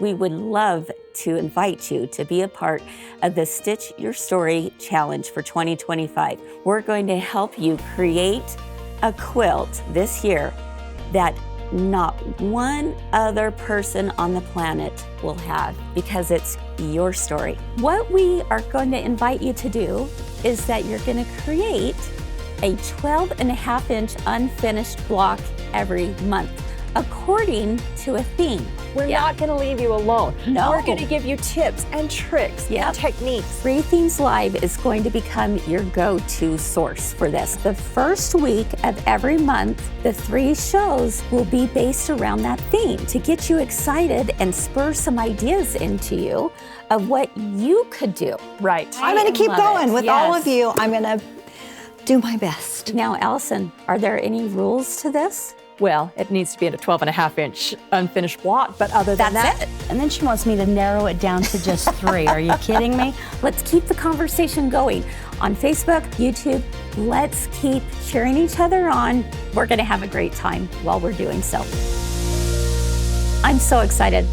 we would love to invite you to be a part of the Stitch Your Story Challenge for 2025. We're going to help you create a quilt this year that not one other person on the planet will have, because it's your story. What we are going to invite you to do is that you're going to create a 12.5-inch unfinished block every month, according to a theme. We're not going to leave you alone. No. We're going to give you tips and tricks and techniques. Free Themes Live is going to become your go-to source for this. The first week of every month, the 3 shows will be based around that theme to get you excited and spur some ideas into you of what you could do. Right. I'm going to keep going with all of you. I'm going to do my best. Now, Allison, are there any rules to this? Well, it needs to be in a 12.5-inch unfinished block, but other than That's that, it. And then she wants me to narrow it down to just 3. Are you kidding me? Let's keep the conversation going on Facebook, YouTube. Let's keep cheering each other on. We're going to have a great time while we're doing so. I'm so excited.